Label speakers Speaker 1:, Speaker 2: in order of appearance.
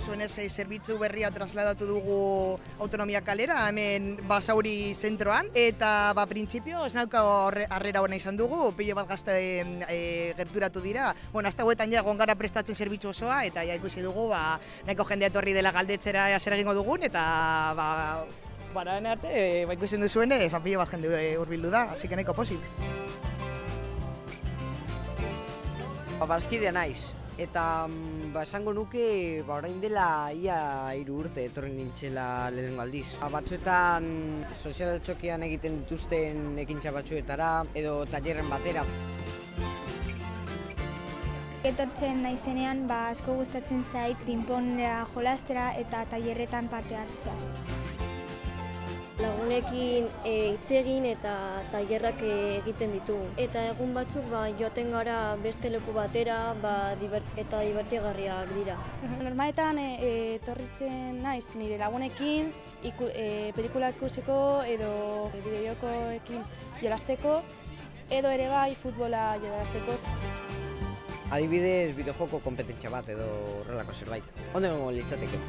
Speaker 1: zuenez, zerbitzu berria trasladatu dugu Autonomia kalera, hemen Basauri zentroan, eta printzipio ez nauka harrera hona izan dugu, pilo bat gazte gerturatu dira. Bueno, hasta huetan ja gara prestatzen zerbitzu osoa, eta ja ikusi dugu, nahiko jendea etorri dela galdetzera zer egingo dugun, eta bararen arte, ikusten duzuen, pilo bat jende hurbildu da, así que nahiko pozik.
Speaker 2: Bazkidea naiz, eta esango nuke orain dela ia 3 urte etorri nintzela lehenengo aldiz. Batzuetan sozial txokian egiten dituzten ekintza batzuetara edo tailerren batera.
Speaker 3: Etortzen naizenean asko gustatzen zait pinponera jolastera eta tailerretan parte hartzea.
Speaker 4: Lagunekin hitz egin eta tailerrak egiten ditugu. Eta egun batzuk joaten gara beste leku batera eta divertigarriak dira.
Speaker 5: Normaletan etorritzen naiz nire lagunekin pelikula ikusiko edo bideojokoekin jolasteko edo ere bai futbola jolasteko.
Speaker 2: Adibidez, bideojoko konpetentzia bat edo horrelako zerbait. Ondo litzateke.